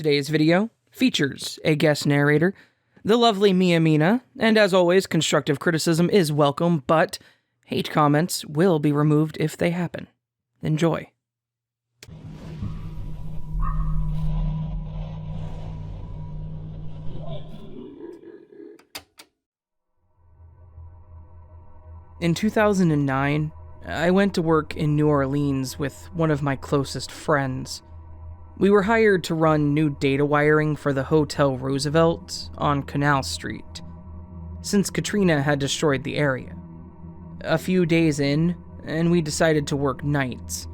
Today's video features a guest narrator, the lovely Mia Mina, and as always, constructive criticism is welcome, but hate comments will be removed if they happen. Enjoy. In 2009, I went to work in New Orleans with one of my closest friends. We were hired to run new data wiring for the Hotel Roosevelt on Canal Street, since Katrina had destroyed the area. A few days in, and we decided to work nights.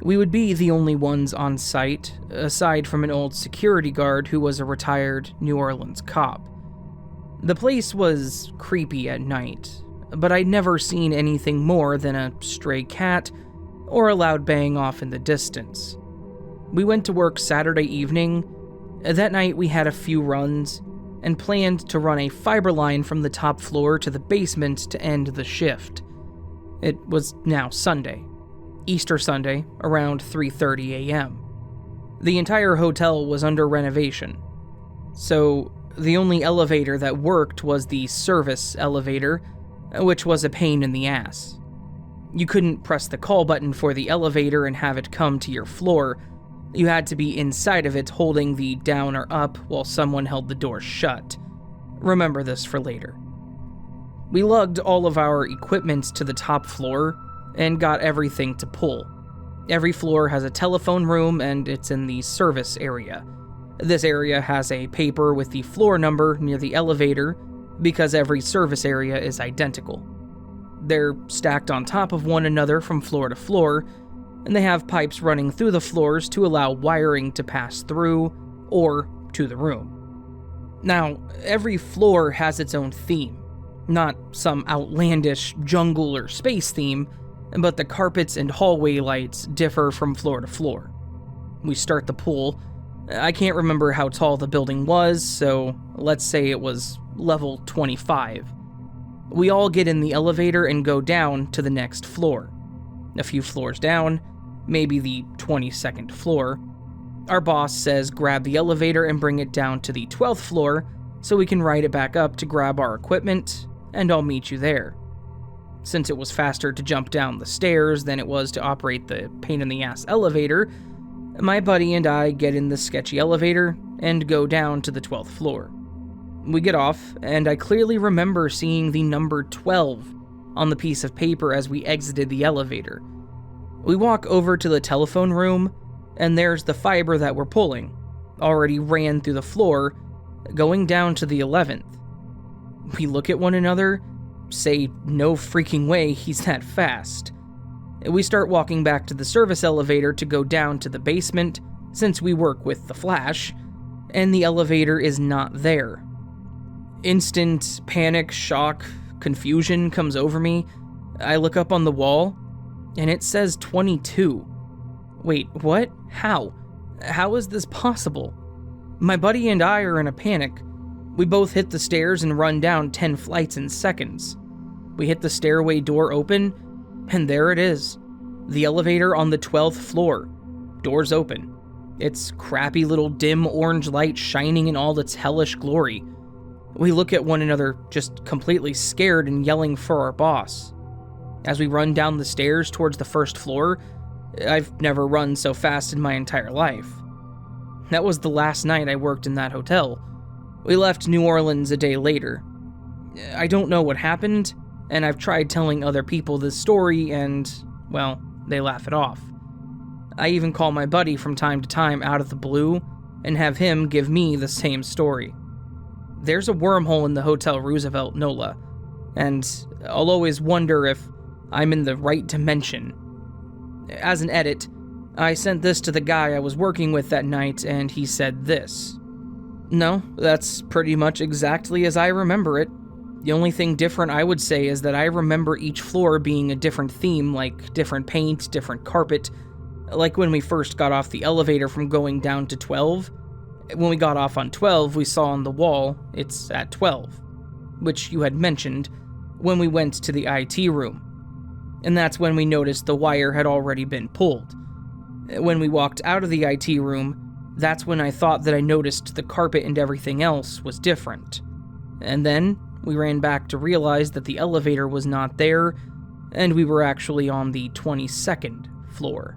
We would be the only ones on site, aside from an old security guard who was a retired New Orleans cop. The place was creepy at night, but I'd never seen anything more than a stray cat or a loud bang off in the distance. We went to work Saturday evening. That night we had a few runs and planned to run a fiber line from the top floor to the basement to end the shift. It was now Sunday, Easter Sunday, around 3:30 a.m. The entire hotel was under renovation, so the only elevator that worked was the service elevator, which was a pain in the ass. You couldn't press the call button for the elevator and have it come to your floor. You had to be inside of it holding the down or up while someone held the door shut. Remember this for later. We lugged all of our equipment to the top floor and got everything to pull. Every floor has a telephone room and it's in the service area. This area has a paper with the floor number near the elevator because every service area is identical. They're stacked on top of one another from floor to floor, and they have pipes running through the floors to allow wiring to pass through or to the room. Now, every floor has its own theme, not some outlandish jungle or space theme, but the carpets and hallway lights differ from floor to floor. We start the pool. I can't remember how tall the building was, so let's say it was level 25. We all get in the elevator and go down to the next floor. A few floors down, maybe the 22nd floor, our boss says grab the elevator and bring it down to the 12th floor so we can ride it back up to grab our equipment, and I'll meet you there. Since it was faster to jump down the stairs than it was to operate the pain-in-the-ass elevator, my buddy and I get in the sketchy elevator and go down to the 12th floor. We get off, and I clearly remember seeing the number 12 on the piece of paper as we exited the elevator. We walk over to the telephone room, and there's the fiber that we're pulling, already ran through the floor, going down to the 11th. We look at one another, say no freaking way he's that fast. We start walking back to the service elevator to go down to the basement, since we work with the Flash, and the elevator is not there. Instant panic, shock, confusion comes over me. I look up on the wall, and it says 22. Wait, what? How? How is this possible? My buddy and I are in a panic. We both hit the stairs and run down 10 flights in seconds. We hit the stairway door open, and there it is. The elevator on the 12th floor. Doors open. Its crappy little dim orange light shining in all its hellish glory. We look at one another, just completely scared and yelling for our boss. As we run down the stairs towards the first floor, I've never run so fast in my entire life. That was the last night I worked in that hotel. We left New Orleans a day later. I don't know what happened, and I've tried telling other people this story and, well, they laugh it off. I even call my buddy from time to time out of the blue and have him give me the same story. There's a wormhole in the Hotel Roosevelt, Nola, and I'll always wonder if I'm in the right dimension. As an edit, I sent this to the guy I was working with that night, and he said this. No, that's pretty much exactly as I remember it. The only thing different I would say is that I remember each floor being a different theme, like different paint, different carpet. Like when we first got off the elevator from going down to 12. When we got off on 12, we saw on the wall, it's at 12, which you had mentioned when we went to the IT room. And that's when we noticed the wire had already been pulled. When we walked out of the IT room, That's when I thought that I noticed the carpet and everything else was different. And then we ran back to realize that the elevator was not there, and we were actually on the 22nd floor.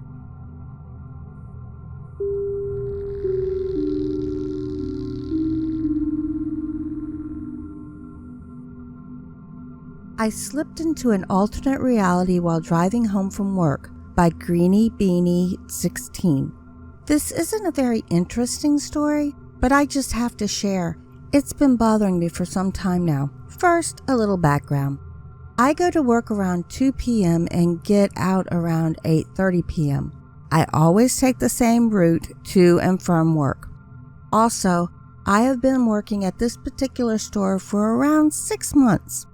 I slipped into an alternate reality while driving home from work by Greenie Beanie 16. This isn't a very interesting story, but I just have to share. It's been bothering me for some time now. First, a little background. I go to work around 2 p.m. and get out around 8:30 p.m. I always take the same route to and from work. Also, I have been working at this particular store for around 6 months.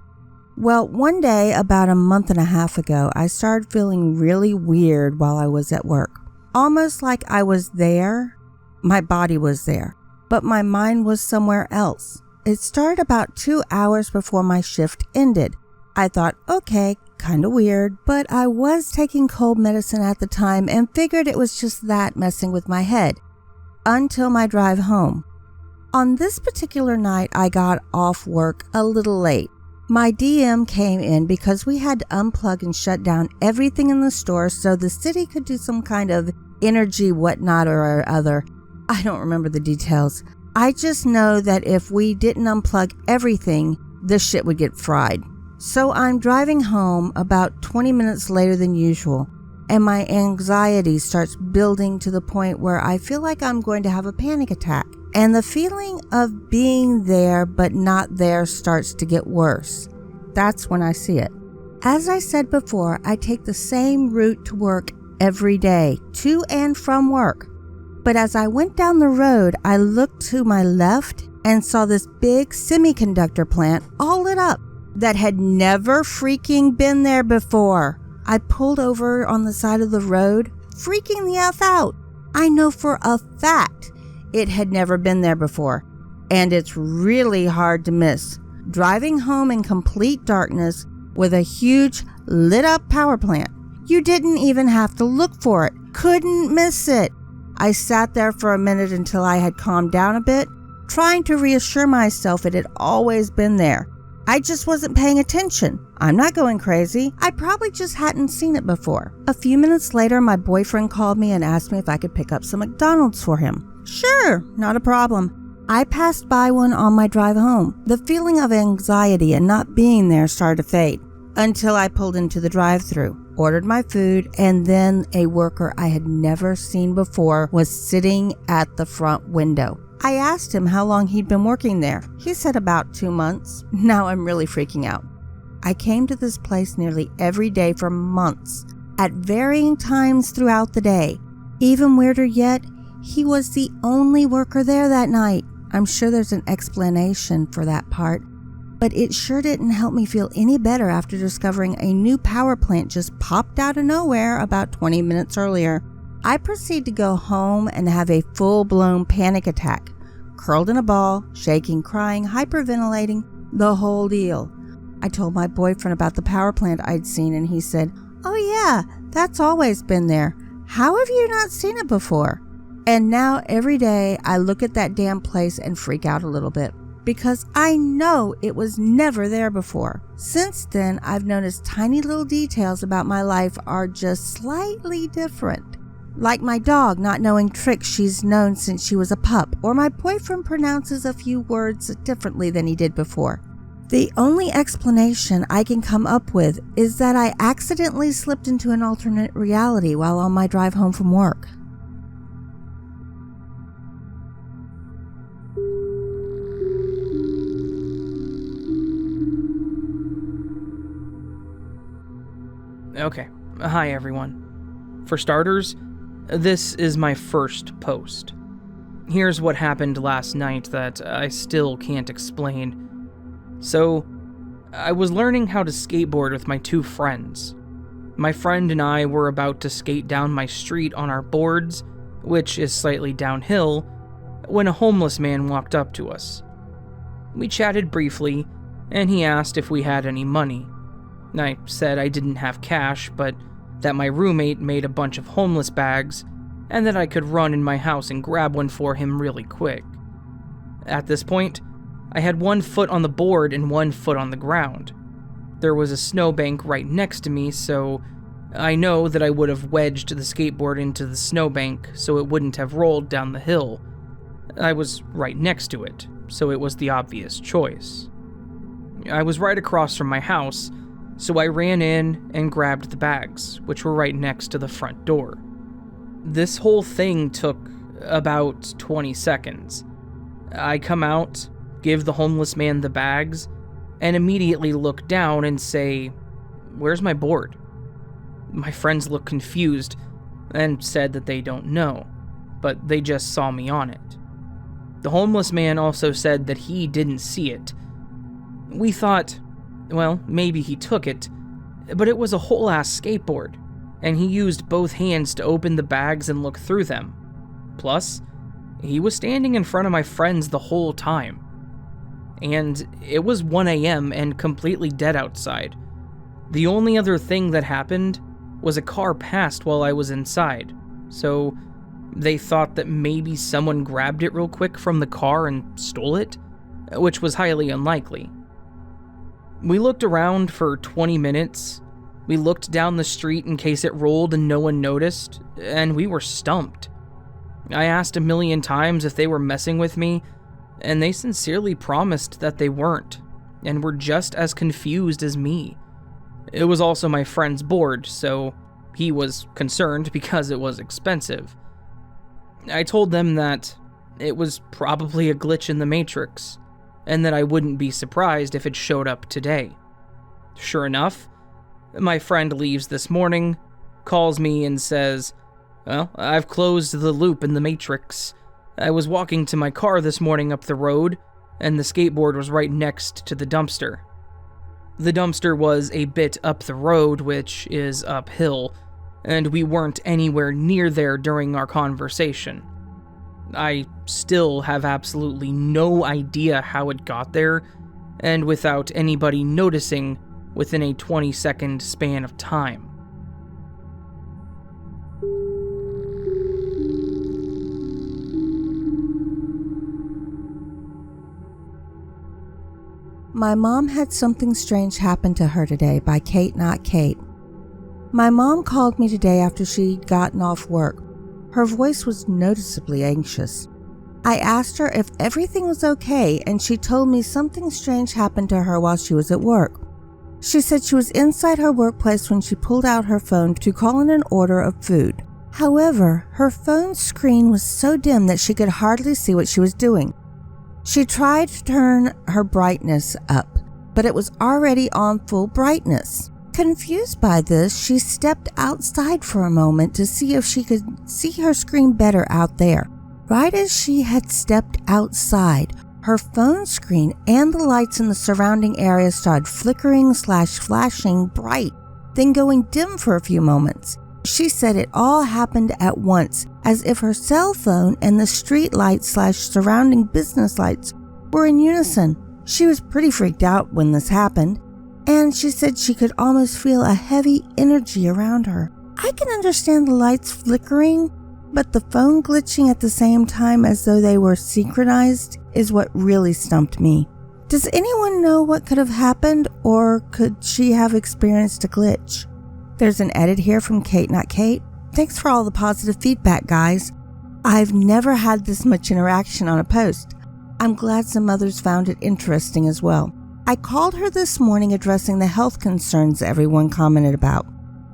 Well, one day, about a month and a half ago, I started feeling really weird while I was at work. Almost like I was there, my body was there, but my mind was somewhere else. It started about 2 hours before my shift ended. I thought, okay, kinda weird, but I was taking cold medicine at the time and figured it was just that messing with my head. Until my drive home. On this particular night, I got off work a little late. My DM came in because we had to unplug and shut down everything in the store so the city could do some kind of energy whatnot or other. I don't remember the details. I just know that if we didn't unplug everything, this shit would get fried. So I'm driving home about 20 minutes later than usual, and my anxiety starts building to the point where I feel like I'm going to have a panic attack. And the feeling of being there but not there starts to get worse. That's when I see it. As I said before, I take the same route to work every day, to and from work. But as I went down the road, I looked to my left and saw this big semiconductor plant all lit up that had never freaking been there before. I pulled over on the side of the road, freaking the F out. I know for a fact it had never been there before, and it's really hard to miss. Driving home in complete darkness with a huge lit up power plant. You didn't even have to look for it. Couldn't miss it. I sat there for a minute until I had calmed down a bit, trying to reassure myself it had always been there. I just wasn't paying attention. I'm not going crazy. I probably just hadn't seen it before. A few minutes later, my boyfriend called me and asked me if I could pick up some McDonald's for him. Sure, not a problem. I passed by one on my drive home. The feeling of anxiety and not being there started to fade until I pulled into the drive-thru, ordered my food, and then a worker I had never seen before was sitting at the front window. I asked him how long he'd been working there. He said about 2 months. Now I'm really freaking out. I came to this place nearly every day for months, at varying times throughout the day. Even weirder yet, he was the only worker there that night. I'm sure there's an explanation for that part, but it sure didn't help me feel any better after discovering a new power plant just popped out of nowhere about 20 minutes earlier. I proceed to go home and have a full-blown panic attack, curled in a ball, shaking, crying, hyperventilating, the whole deal. I told my boyfriend about the power plant I'd seen, and he said, "Oh yeah, that's always been there. How have you not seen it before?" And now every day I look at that damn place and freak out a little bit because I know it was never there before. Since then, I've noticed tiny little details about my life are just slightly different. Like my dog not knowing tricks she's known since she was a pup, or my boyfriend pronounces a few words differently than he did before. The only explanation I can come up with is that I accidentally slipped into an alternate reality while on my drive home from work. Okay, hi everyone. For starters, this is my first post. Here's what happened last night that I still can't explain. So, I was learning how to skateboard with my 2 friends. My friend and I were about to skate down my street on our boards, which is slightly downhill, when a homeless man walked up to us. We chatted briefly, and he asked if we had any money. I said I didn't have cash, but that my roommate made a bunch of homeless bags, and that I could run in my house and grab one for him really quick. At this point, I had one foot on the board and one foot on the ground. There was a snowbank right next to me, so I know that I would have wedged the skateboard into the snowbank so it wouldn't have rolled down the hill. I was right next to it, so it was the obvious choice. I was right across from my house, so I ran in and grabbed the bags, which were right next to the front door. This whole thing took about 20 seconds. I come out, give the homeless man the bags, and immediately look down and say, "Where's my board?" My friends look confused and said that they don't know, but they just saw me on it. The homeless man also said that he didn't see it. We thought, well, maybe he took it, but it was a whole-ass skateboard, and he used both hands to open the bags and look through them. Plus, he was standing in front of my friends the whole time. And it was 1 a.m. and completely dead outside. The only other thing that happened was a car passed while I was inside, so they thought that maybe someone grabbed it real quick from the car and stole it, which was highly unlikely. We looked around for 20 minutes. We looked down the street in case it rolled and no one noticed, and we were stumped. I asked a million times if they were messing with me, and they sincerely promised that they weren't, and were just as confused as me. It was also my friend's board, so he was concerned because it was expensive. I told them that it was probably a glitch in the Matrix, and that I wouldn't be surprised if it showed up today. Sure enough, my friend leaves this morning, calls me and says, "Well, I've closed the loop in the Matrix. I was walking to my car this morning up the road, and the skateboard was right next to the dumpster." The dumpster was a bit up the road, which is uphill, and we weren't anywhere near there during our conversation. I still have absolutely no idea how it got there, and without anybody noticing within a 20-second span of time. My Mom Had Something Strange Happen to Her Today by Kate Not Kate. My mom called me today after she'd gotten off work. Her voice was noticeably anxious. I asked her if everything was okay, and she told me something strange happened to her while she was at work. She said she was inside her workplace when she pulled out her phone to call in an order of food. However, her phone's screen was so dim that she could hardly see what she was doing. She tried to turn her brightness up, but it was already on full brightness. Confused by this, she stepped outside for a moment to see if she could see her screen better out there. Right as she had stepped outside, her phone screen and the lights in the surrounding area started flickering/flashing bright, then going dim for a few moments. She said it all happened at once, as if her cell phone and the street lights/surrounding business lights were in unison. She was pretty freaked out when this happened, and she said she could almost feel a heavy energy around her. I can understand the lights flickering, but the phone glitching at the same time as though they were synchronized is what really stumped me. Does anyone know what could have happened, or could she have experienced a glitch? There's an edit here from Kate Not Kate. Thanks for all the positive feedback, guys. I've never had this much interaction on a post. I'm glad some others found it interesting as well. I called her this morning addressing the health concerns everyone commented about.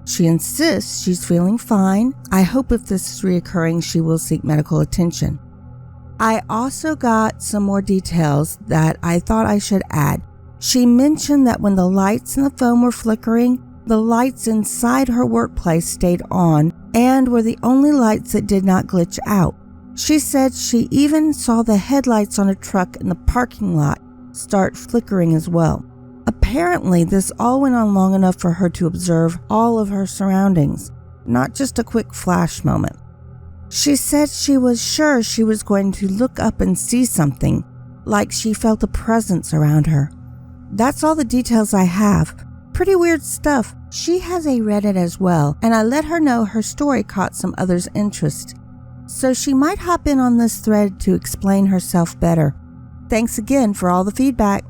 She insists she's feeling fine. I hope if this is reoccurring, she will seek medical attention. I also got some more details that I thought I should add. She mentioned that when the lights in the phone were flickering, the lights inside her workplace stayed on and were the only lights that did not glitch out. She said she even saw the headlights on a truck in the parking lot start flickering as well. Apparently, this all went on long enough for her to observe all of her surroundings, not just a quick flash moment. She said she was sure she was going to look up and see something, like she felt a presence around her. That's all the details I have. Pretty weird stuff. She has a Reddit as well, and I let her know her story caught some others' interest. so she might hop in on this thread to explain herself better. Thanks again for all the feedback.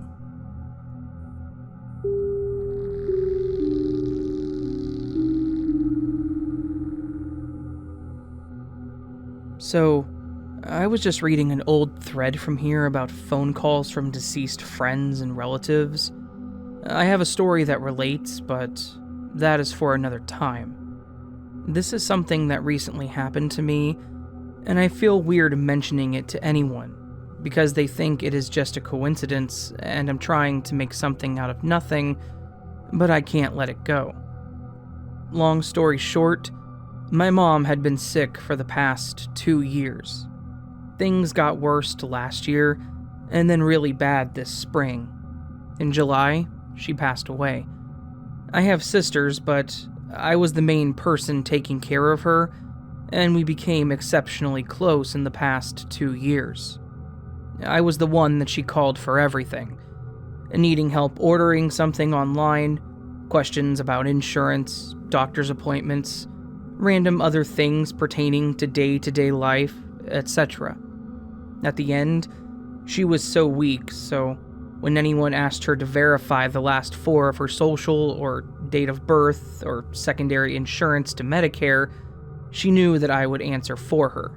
So, I was just reading an old thread from here about phone calls from deceased friends and relatives. I have a story that relates, but that is for another time. This is something that recently happened to me, and I feel weird mentioning it to anyone, because they think it is just a coincidence and I'm trying to make something out of nothing, but I can't let it go. Long story short, my mom had been sick for the past 2 years. Things got worse last year, and then really bad this spring. In July, she passed away. I have sisters, but I was the main person taking care of her, and we became exceptionally close in the past 2 years. I was the one that she called for everything. Needing help ordering something online, questions about insurance, doctor's appointments, random other things pertaining to day-to-day life, etc. At the end, she was so weak, so when anyone asked her to verify the last 4 of her social or date of birth or secondary insurance to Medicare, she knew that I would answer for her,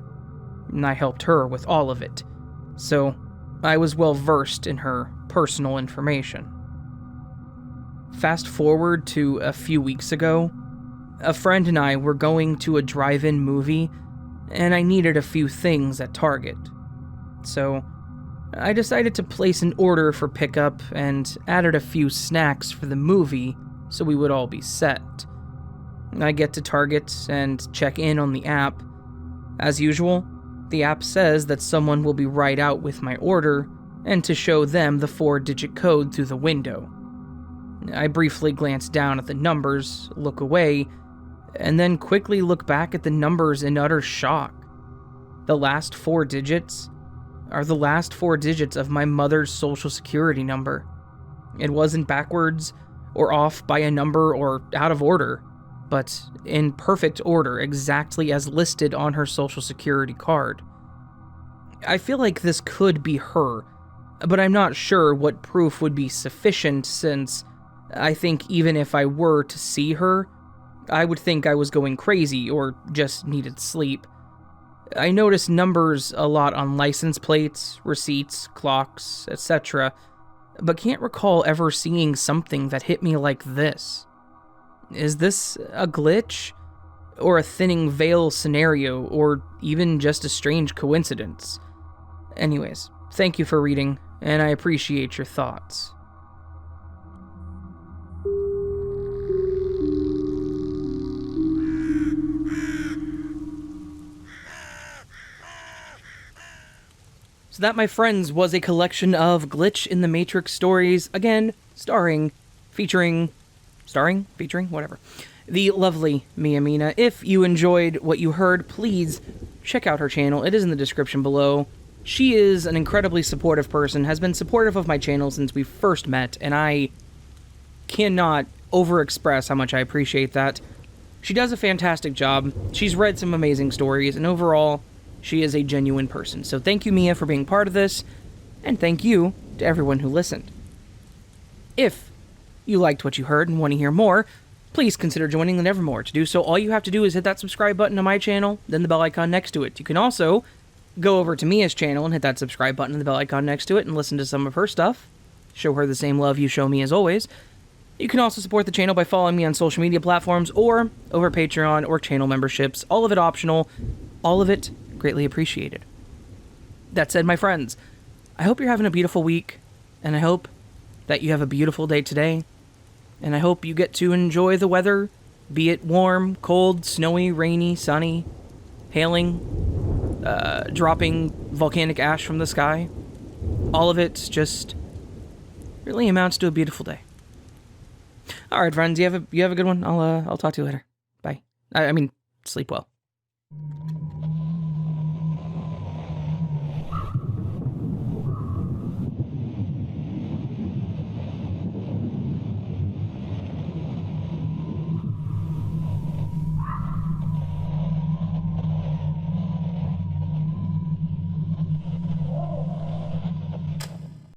and I helped her with all of it, so I was well versed in her personal information. Fast forward to a few weeks ago, a friend and I were going to a drive-in movie, and I needed a few things at Target. So, I decided to place an order for pickup and added a few snacks for the movie so we would all be set. I get to Target and check in on the app. As usual, the app says that someone will be right out with my order and to show them the 4-digit code through the window. I briefly glance down at the numbers, look away, and then quickly look back at the numbers in utter shock. The last 4 digits are the last 4 digits of my mother's social security number. It wasn't backwards, or off by a number, or out of order, but in perfect order, exactly as listed on her social security card. I feel like this could be her, but I'm not sure what proof would be sufficient, since I think even if I were to see her, I would think I was going crazy or just needed sleep. I notice numbers a lot on license plates, receipts, clocks, etc., but can't recall ever seeing something that hit me like this. Is this a glitch? Or a thinning veil scenario? Or even just a strange coincidence? Anyways, thank you for reading, and I appreciate your thoughts. So that, my friends, was a collection of Glitch in the Matrix stories, again, featuring, whatever, the lovely Mia Mina. If you enjoyed what you heard, please check out her channel. It is in the description below. She is an incredibly supportive person, has been supportive of my channel since we first met, and I cannot overexpress how much I appreciate that. She does a fantastic job. She's read some amazing stories, and overall, she is a genuine person. So thank you, Mia, for being part of this, and thank you to everyone who listened. If you liked what you heard and want to hear more, please consider joining the Nevermore. To do so, all you have to do is hit that subscribe button on my channel, then the bell icon next to it. You can also go over to Mia's channel and hit that subscribe button and the bell icon next to it and listen to some of her stuff. Show her the same love you show me as always. You can also support the channel by following me on social media platforms or over Patreon or channel memberships. All of it optional. All of it greatly appreciated. That said, my friends, I hope you're having a beautiful week, and I hope that you have a beautiful day today, and I hope you get to enjoy the weather, be it warm, cold, snowy, rainy, sunny, hailing, dropping volcanic ash from the sky. All of it just really amounts to a beautiful day. All right, friends, you have a good one. I'll talk to you later. Bye. I mean, sleep well.